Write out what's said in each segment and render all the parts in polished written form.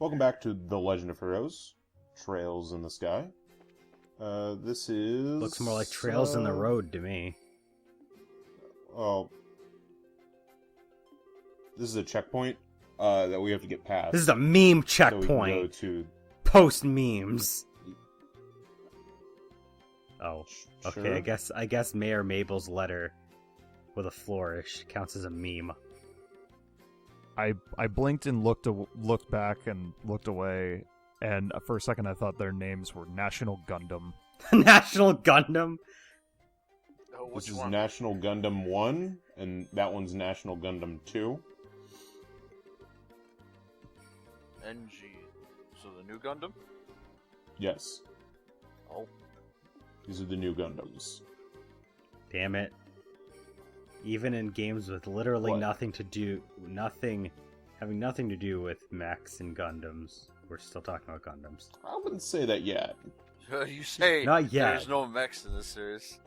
Welcome back to The Legend of Heroes, Trails in the Sky. This is... Looks more like Trails in the Road to me. Well, this is a checkpoint that we have to get past. This is a meme So we can checkpoint. go to... Post memes. Oh, okay. Sure. I guess Mayor Mabel's letter with a flourish counts as a meme. I blinked and looked back and looked away, and for a second I thought their names were National Gundam. National Gundam. Oh, Which which is one? National Gundam 1, and that one's National Gundam 2. NG. So the new Gundam? Yes, Oh. these are the new Gundams. Damn it. Even in games with literally What? having nothing to do with mechs and Gundams, we're still talking about Gundams. I wouldn't say that yet. You say Not yet. there's no mechs in this series.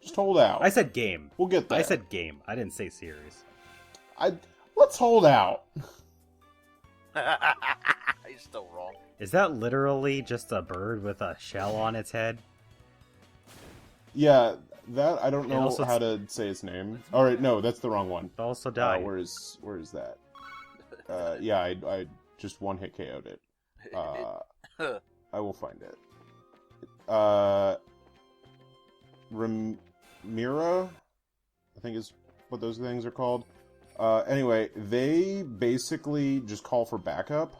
Just hold out. I said game. We'll get there. I said game. I didn't say series. Let's hold out. He's still wrong. Is that literally just a bird with a shell on its head? Yeah, that, I don't It know also- how to say its name. Alright, no, that's the wrong one. It also died. Where is that? Yeah, I just one hit KO'd it. I will find it. Ramira, I think is what those things are called. Anyway, they basically just call for backup.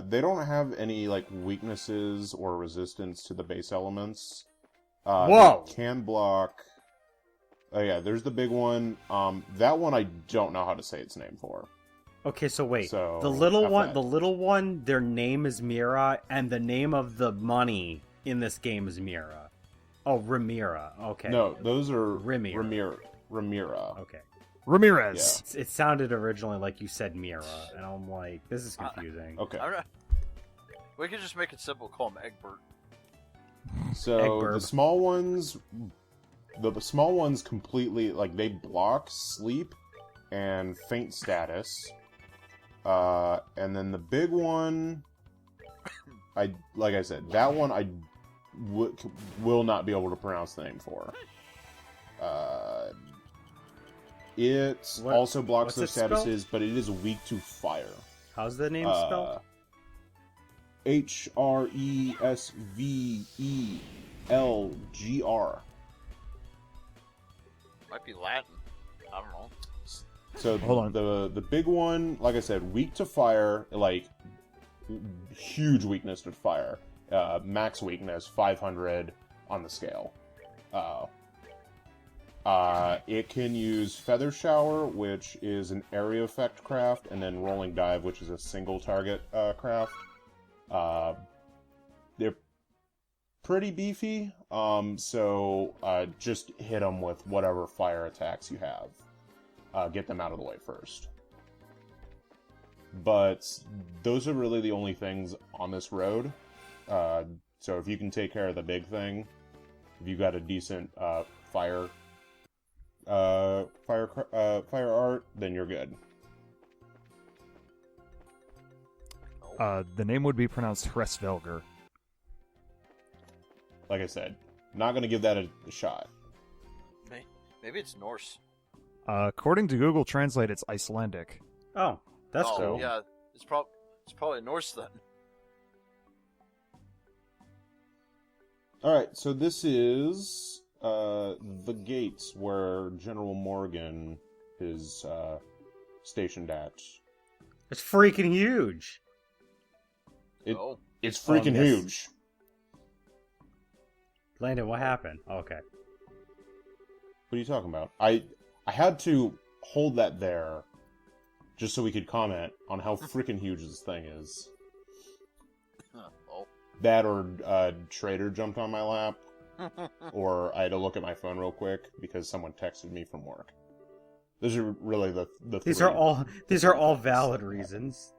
They don't have any like weaknesses or resistance to the base elements. Whoa! They can block. Oh yeah, there's the big one. That one I don't know how to say its name for. Okay, so wait. So, the little F one, that. the little one, their name is Mira, and the name of the money in this game is Mira. Oh, Ramira. Okay. No, those are Ramira. Ramira. Okay. Ramirez. It sounded originally like you said Mira, and I'm like, this is confusing. Okay. I'm not... We could just make it simple, call him Egbert. So Egg the burb. small ones completely like they block sleep and faint status. And then the big one, like I said, that one I will not be able to pronounce the name for. It also blocks those what's it spelled? statuses, but it is weak to fire. How's the name spelled? HRESVELGR. Might be Latin. I don't know. So Hold on. the big one, like I said, weak to fire, like huge weakness to fire. Max weakness 500 on the scale. It can use Feather Shower, which is an area effect craft, and then Rolling Dive, which is a single target craft. They're pretty beefy, so just hit them with whatever fire attacks you have. Get them out of the way first. But those are really the only things on this road. So if you can take care of the big thing, if you got a decent fire art, then you're good. The name would be pronounced Hresvelger. Like I said, not going to give that a shot. Maybe it's Norse. According to Google Translate, it's Icelandic. Oh, that's oh, cool. Yeah, it's probably Norse then. Alright, so this is the gates where General Morgan is stationed at. It's freaking huge. It's freaking yes. huge. Landon, what happened? Okay. What are you talking about? I had to hold that there just so we could comment on how freaking huge this thing is. Oh. That or Trader jumped on my lap, or I had to look at my phone real quick because someone texted me from work. Those are really the These three. are all valid reasons.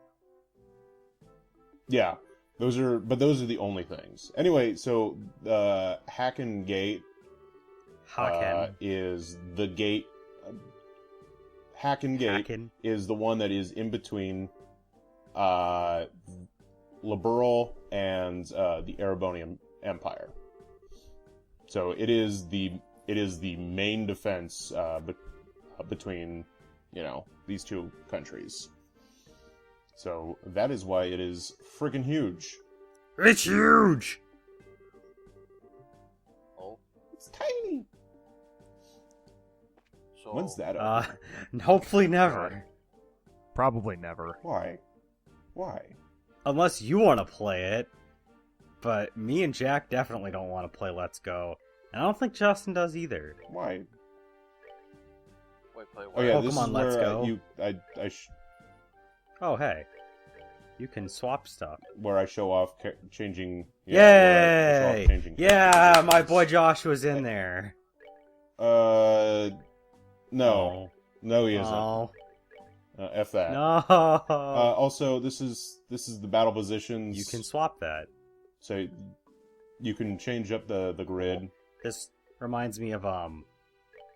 Yeah, those are the only things. Anyway, so Haken Gate Haken. is the gate. Haken Gate Haken. is the one that is in between Liberal, and the Erebonian Empire. So it is the main defense between, these two countries. So that is why it is freaking huge. It's huge! Oh, It's tiny. so When's that up? Hopefully never. Probably never. Why? Why? Unless you want to play it. But me and Jack definitely don't want to play Let's Go. And I don't think Justin does either. Why? Wait, play what? Oh yeah, this is Pokemon Let's where Go. Oh, hey. You can swap stuff. where I show off changing. Yay! where I show off changing Yeah, character my positions. boy Josh was in there. No, he isn't. Oh, F that. no. Also, this is the battle positions. You can swap that. So you can change up the grid. This reminds me of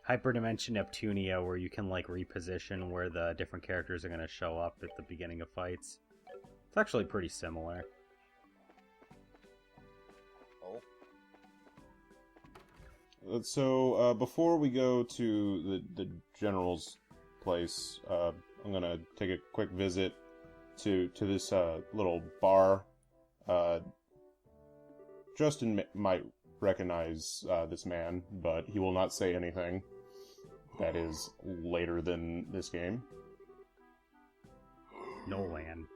Hyperdimension Neptunia, where you can like reposition where the different characters are going to show up at the beginning of fights. It's actually pretty similar. Oh, So before we go to the general's place, I'm gonna take a quick visit to this little bar. Justin might recognize this man, but he will not say anything. That is later than this game. Nolan.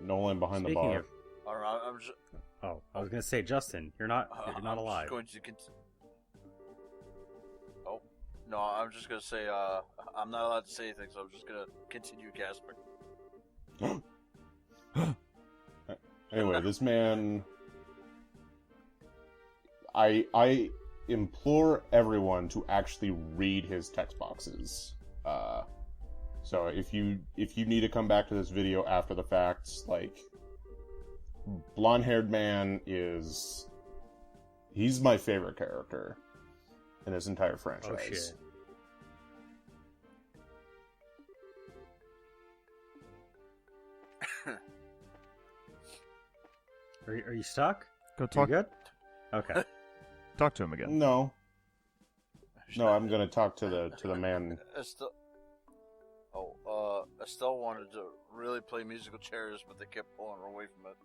Nolan behind the Speaking bar. of, alright, I'm just. oh, I was gonna say, Justin, you're not I'm alive. Just going to oh no, I'm just gonna say I'm not allowed to say anything, so I'm just gonna continue gasping. Anyway, this man, I implore everyone to actually read his text boxes. So if you need to come back to this video after the fact, like, blonde-haired man he's my favorite character in this entire franchise. Oh shit. Are you stuck? Go You talk. good? Okay. Talk to him again. No, I'm gonna talk to the man. Estelle wanted to really play musical chairs, but they kept pulling her away from it.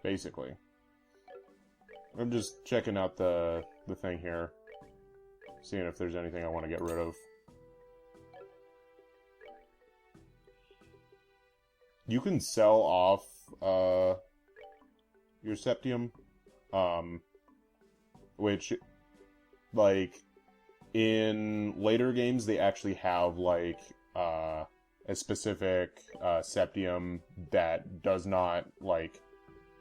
Basically, I'm just checking out the thing here, seeing if there's anything I want to get rid of. You can sell off your septium, which, like, in later games they actually have like a specific septium that does not, like,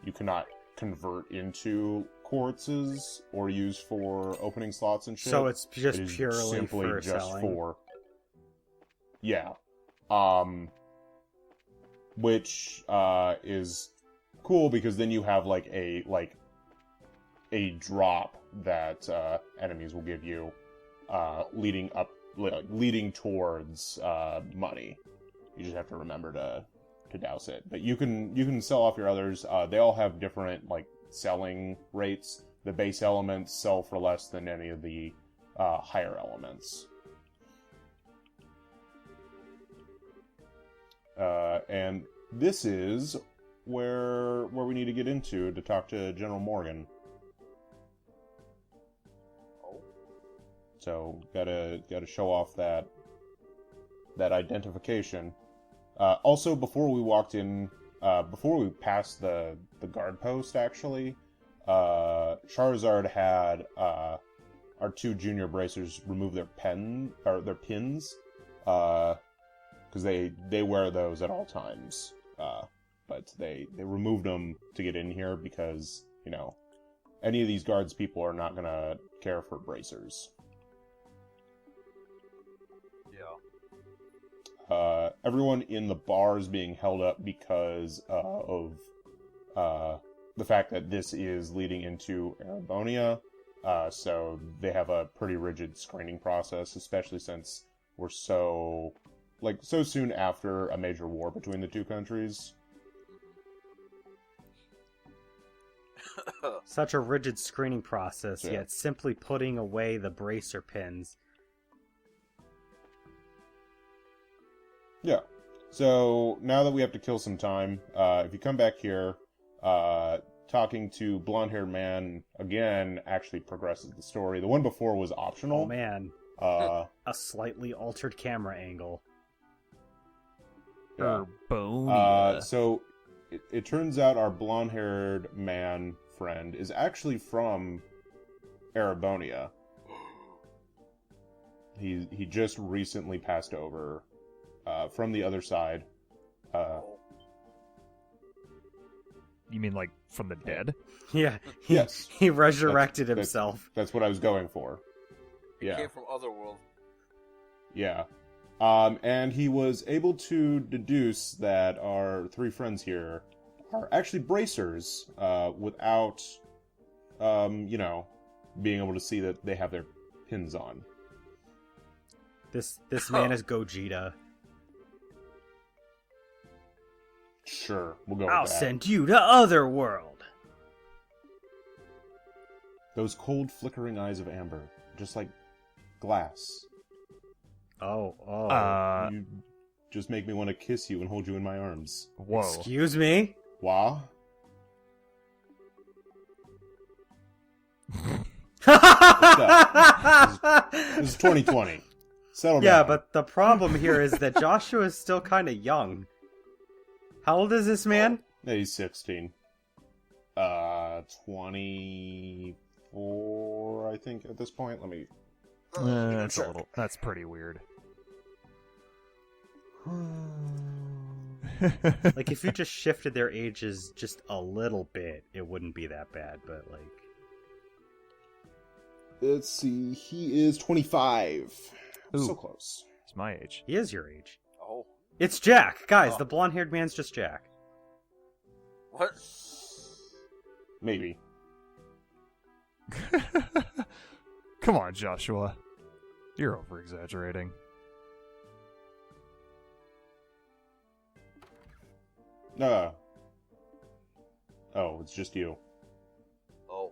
you cannot convert into quartzes or use for opening slots and shit. So it's just It is purely simply for just selling. for, yeah, which is cool because then you have like a drop that enemies will give you, leading towards money. You just have to remember to douse it. But you can sell off your others. They all have different, like, selling rates. The base elements sell for less than any of the higher elements. And this is where we need to get into to talk to General Morgan. So gotta show off that identification. Also, before we walked in, before we passed the guard post, actually, Charizard had our two junior bracers remove their pins, because they wear those at all times. But they removed them to get in here because, any of these guards people are not gonna care for bracers. Everyone in the bar is being held up because of the fact that this is leading into Erebonia, so they have a pretty rigid screening process, especially since we're so, like so soon after a major war between the two countries. Such a rigid screening process, Yeah. yet simply putting away the bracer pins. Yeah. So now that we have to kill some time, if you come back here, talking to blonde-haired man again actually progresses the story. The one before was optional. Oh man, Uh, a slightly altered camera angle. yeah. Urbonia. So it turns out our blonde-haired man friend is actually from Erebonia. He just recently passed over from the other side. You mean like from the dead? Yeah, Yes. he resurrected That's- himself. That's what I was going for. He Yeah. came from Otherworld. Yeah. And he was able to deduce that our three friends here are actually bracers, without, being able to see that they have their pins on. This man is Gogeta. Sure, we'll go I'll with that. send you to Otherworld. Those cold, flickering eyes of amber, just like glass. Oh. You just make me want to kiss you and hold you in my arms. Whoa. Excuse me? Wah? This is 2020. Settle down. Yeah, but the problem here is that Joshua is still kind of young. How old is this man? Yeah, he's 16. 24, I think, at this point. Let me... That's a little. That's pretty weird. Like, if you just shifted their ages just a little bit, it wouldn't be that bad, but, like... Let's see, he is 25. Ooh. So close. It's my age. He is your age. Oh. It's Jack! Guys, Oh. the blonde-haired man's just Jack. What? Maybe. Come on, Joshua. You're over-exaggerating. Oh, it's just you. Oh.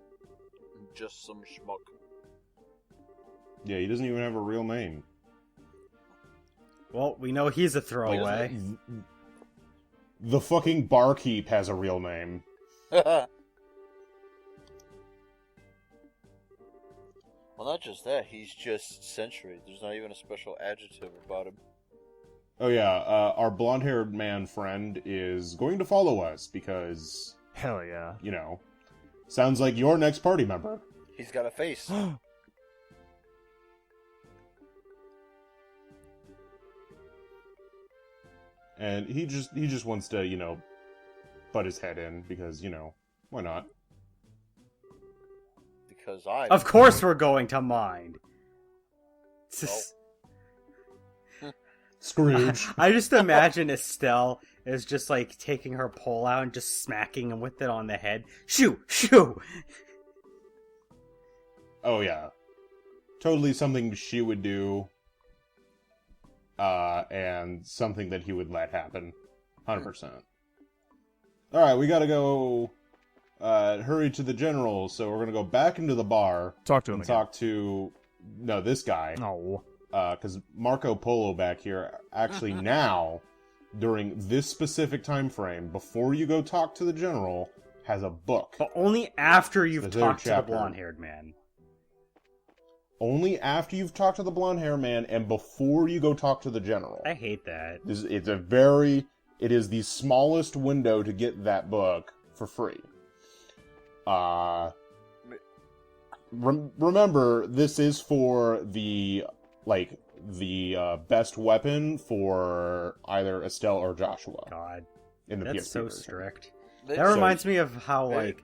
Just some schmuck. Yeah, he doesn't even have a real name. Well, we know he's a throwaway. The fucking barkeep has a real name. Well, not just that, he's just Century. There's not even a special adjective about him. Oh yeah, our blonde-haired man friend is going to follow us because, Hell yeah. sounds like your next party member. He's got a face. And he just wants to, butt his head in because, why not? Because I... Of course we're going to mind! Scrooge. I just imagine Estelle is just, like, taking her pole out and just smacking him with it on the head. Shoo! Shoo! Oh yeah. Totally something she would do. And something that he would let happen. 100%. Alright, we gotta go, hurry to the general, so we're gonna go back into the bar. Talk to him and again. talk to, no, this guy. Oh. Because Marco Polo back here, actually now, during this specific time frame, before you go talk to the general, has a book. But only after you've The third talked to the chapter. blonde-haired man. Only after you've talked to the blonde hair man and before you go talk to the general. I hate that. It is the smallest window to get that book for free. Remember, this is for the best weapon for either Estelle or Joshua God, in the that's PSP so version. strict. They- That reminds me of how, Hey. like,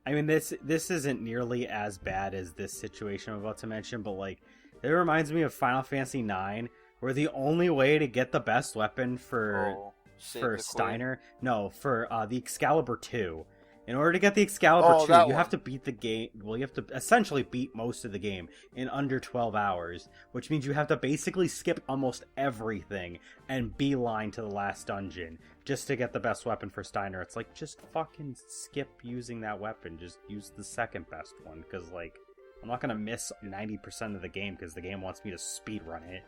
I mean, this isn't nearly as bad as this situation I'm about to mention, but, like, it reminds me of Final Fantasy IX, where the only way to get the best weapon for Oh, save for the queen. Steiner, no, for the Excalibur 2, In order to get the Excalibur Oh, 2, that you one. have to beat the game. Well, you have to essentially beat most of the game in under 12 hours, which means you have to basically skip almost everything and beeline to the last dungeon just to get the best weapon for Steiner. It's like, just fucking skip using that weapon. Just use the second best one, because, like, I'm not gonna miss 90% of the game because the game wants me to speedrun it.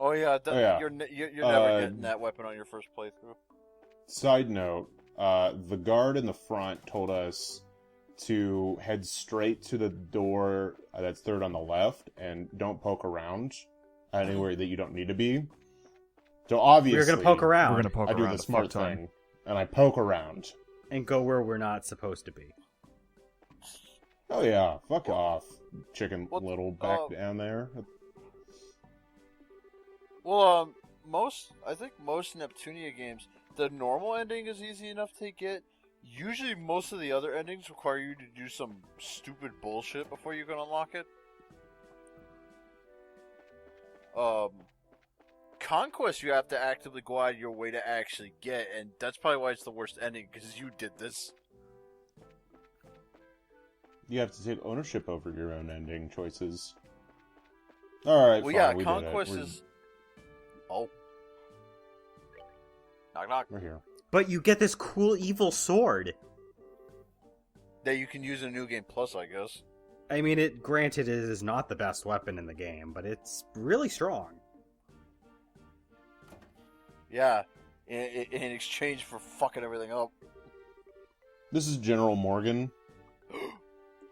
Oh yeah, yeah. you're never getting that weapon on your first playthrough. Side note, the guard in the front told us to head straight to the door that's third on the left and don't poke around anywhere that you don't need to be. So obviously, We're gonna poke around. We're gonna poke I do around the a smart fuck ton. thing, and I poke around. and go where we're not supposed to be. Oh yeah, fuck off, chicken What- little back down there. Well, I think most Neptunia games, the normal ending is easy enough to get. Usually, most of the other endings require you to do some stupid bullshit before you can unlock it. Conquest, you have to actively go out of your way to actually get, and that's probably why it's the worst ending, because you did this. You have to take ownership over your own ending choices. All right, Well, fine, yeah, we Conquest did it. is. Oh. Knock knock. We're here. But you get this cool evil sword. That you can use in New Game Plus, I guess. I mean, granted, it is not the best weapon in the game, but it's really strong. Yeah, in exchange for fucking everything up. This is General Morgan.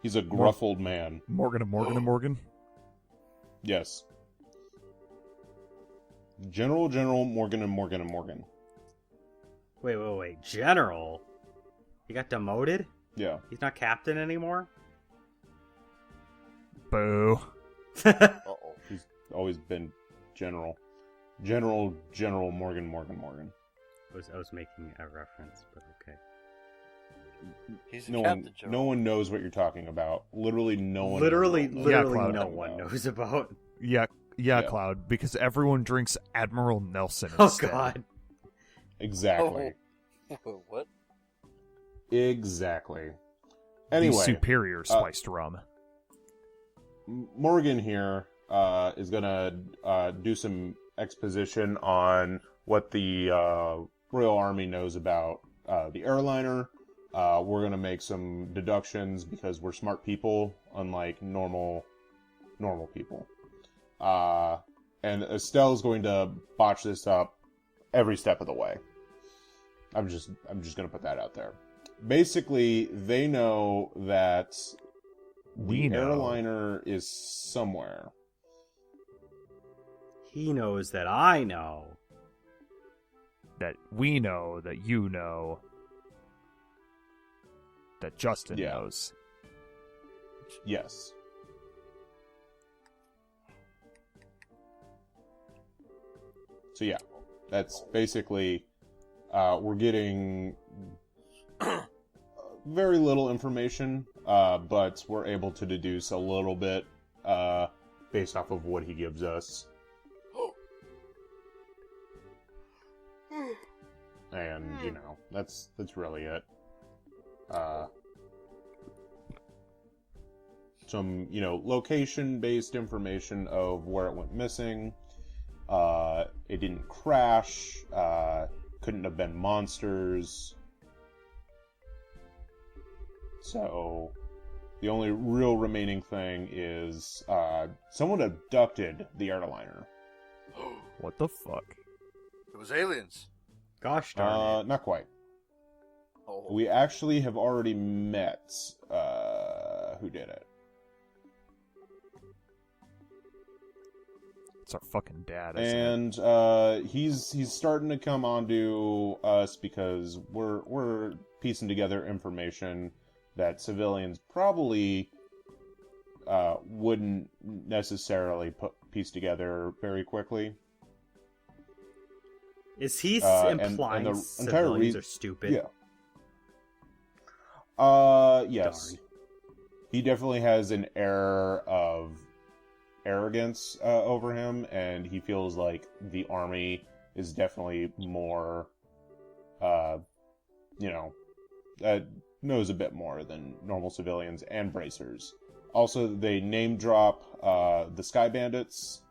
He's a gruff old man. Morgan and Morgan and Morgan. Yes. General Morgan and Morgan and Morgan. Wait. General? He got demoted? Yeah. He's not captain anymore? Boo. Uh-oh. He's always been General. General Morgan. I was making a reference, but okay. He's a No captain, one, General. no one knows what you're talking about. Literally, no one. Literally knows Cloud. no one knows about. Yeah, Yeah. Cloud, because everyone drinks Admiral Nelson Oh instead. god. Exactly. Oh. What? Exactly. The Anyway, superior spiced rum. Morgan here is gonna do some exposition on what the Royal Army knows about the airliner. We're gonna make some deductions because we're smart people, unlike normal people. And Estelle's going to botch this up every step of the way. I'm just gonna put that out there. Basically, they know that We the know. airliner is somewhere. He knows that I know. That we know, that you know, that Justin Yeah. knows. Yes. So yeah, that's basically we're getting very little information, but we're able to deduce a little bit based off of what he gives us. And you know, that's really it. Some, you know, location-based information of where it went missing. It didn't crash. Couldn't have been monsters. So, the only real remaining thing is someone abducted the airliner. What the fuck? It was aliens. Gosh darn it. Not quite. Oh. We actually have already met who did it. It's our fucking dad, isn't it? And he's starting to come onto us because we're piecing together information that civilians probably wouldn't necessarily piece together very quickly. Is he and implying the entire civilians reason- are stupid? Yeah. Yes. Darn. He definitely has an air of arrogance over him, and he feels like the army is definitely more, knows a bit more than normal civilians and bracers. Also, they name drop the Sky Bandits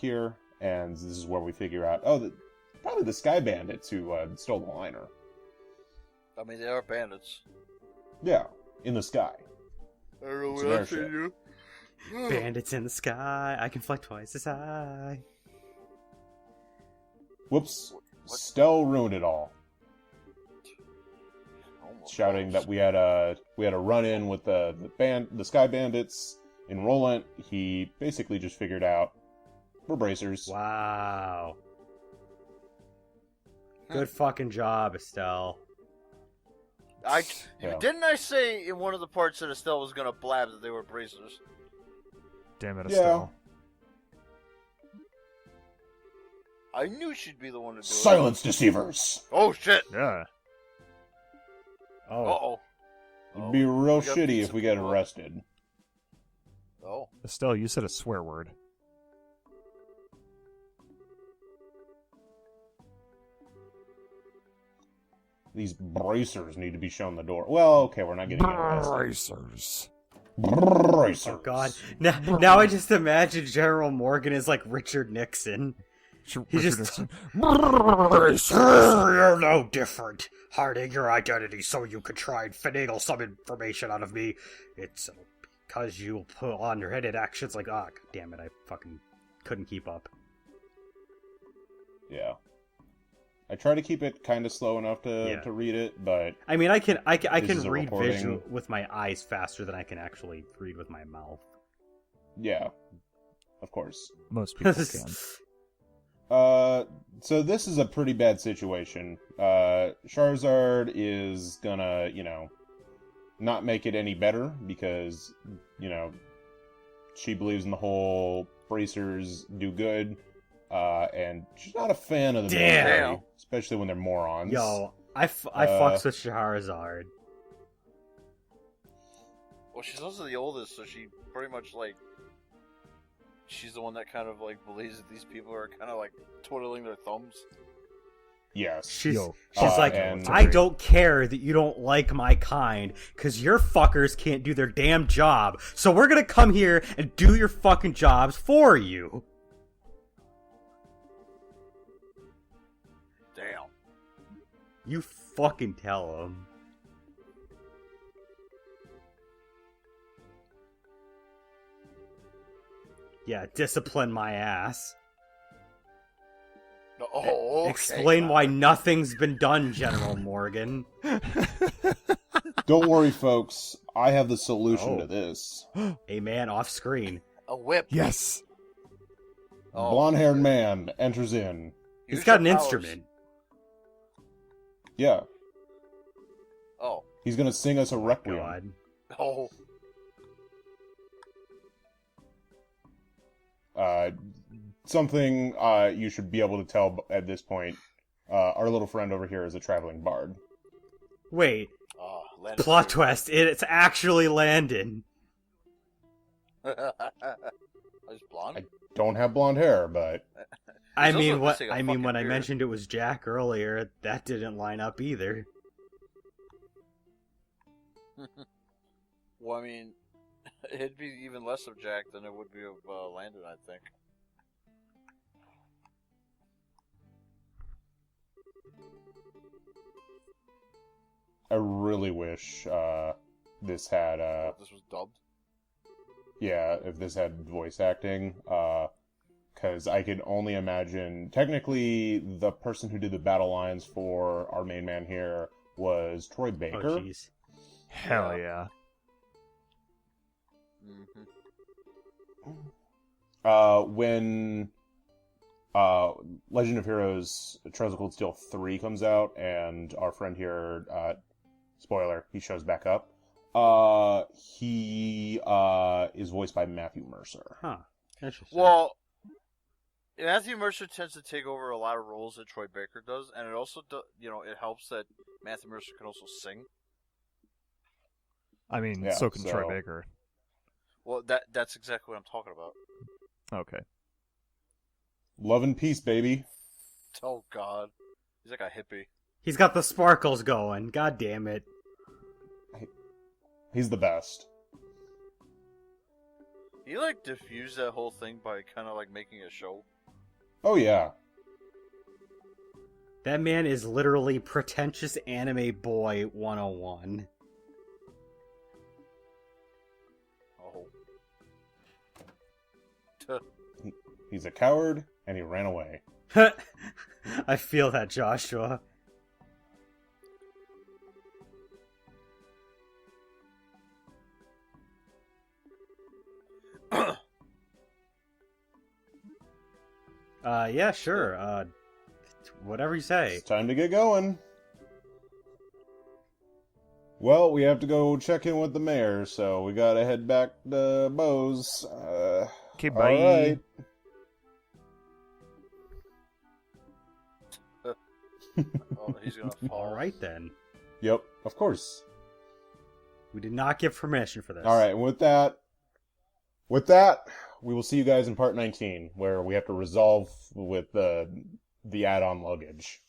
here, and this is where we figure out, probably the Sky Bandits who stole the liner. I mean, they are bandits. Yeah, in the sky. I don't know It's what their else they ship. do. Bandits in the sky, I can fly twice as high. Whoops. What? Stell ruined it all. Almost Shouting close. that we had a run-in with the Sky Bandits in Roland. He basically just figured out we're bracers. Wow. Good fucking job, Estelle. Yeah. Didn't I say in one of the parts that Estelle was gonna blab that they were bracers? Damn it, Yeah. Estelle. I knew she'd be the one to do Silence, deceivers! it. Oh shit! Yeah. Oh. Uh-oh. It'd be real We got shitty pizza if we get people. arrested. Oh. Estelle, you said a swear word. These bracers need to be shown the door. Well, okay, we're not getting into Bracers. bracers. Oh god. Now I just imagine General Morgan is like Richard Nixon. He just You're no different. Hiding your identity so you could try and finagle some information out of me. It's because you put on your headed actions like, god damn it, I fucking couldn't keep up. Yeah. I try to keep it kind of slow enough to read it, but I mean, I can This is a read recording. visual with my eyes faster than I can actually read with my mouth. yeah, of course. Most people can. So this is a pretty bad situation. Charizard is gonna, not make it any better because, she believes in the whole bracers do good, and she's not a fan of the Damn. military, especially when they're morons. Yo, I fucks with Charizard. Well, she's also the oldest, so she pretty much she's the one that kind of believes that these people are kind of twiddling their thumbs. Yes. She's Yo, like, and- I don't care that you don't like my kind, because your fuckers can't do their damn job, so we're gonna come here and do your fucking jobs for you. Damn. You fucking tell them. Yeah, discipline my ass. Oh, okay. Explain why nothing's been done, General Morgan. Don't worry, folks. I have the solution Oh. to this. A man off screen. A whip. Yes. Oh, Blonde-haired man enters in. He's Use got an your powers. instrument. Yeah, Oh. he's gonna sing us a requiem. God. Oh. Something you should be able to tell at this point. Our little friend over here is a traveling bard. Wait, Oh, Landon. plot twist. It's actually Landon. He's blonde. Don't have blonde hair, but I He's mean, also missing a when fucking I beard. mentioned it was Jack earlier, that didn't line up either. Well, I mean, it'd be even less of Jack than it would be of Landon, I think. I really wish this had This was dubbed. yeah, if this had voice acting, because I could only imagine. Technically, the person who did the battle lines for our main man here was Troy Oh, Baker. jeez. Hell yeah. Mm-hmm. When Legend of Heroes Trails of Cold Steel 3 comes out, and our friend here, spoiler, he shows back up. He is voiced by Matthew Mercer. Huh. Interesting. Well, Matthew Mercer tends to take over a lot of roles that Troy Baker does, and it also, it helps that Matthew Mercer can also sing. I mean, Yeah, so can so- Troy Baker. Well, that's exactly what I'm talking about. Okay. Love and peace, baby. Oh God, he's like a hippie. He's got the sparkles going. God damn it. He's the best. He like diffused that whole thing by kind of like making a show. Oh yeah. That man is literally pretentious anime boy 101. Oh. He's a coward, and he ran away. I feel that, Joshua. Yeah, sure. Whatever you say. It's time to get going. Well, we have to go check in with the mayor, so we gotta head back to Bo's. Okay, bye. Alright. Oh, he's gonna fall. Alright then. Yep, of course. We did not give permission for this. Alright, and with that, we will see you guys in part 19, where we have to resolve with the add-on luggage.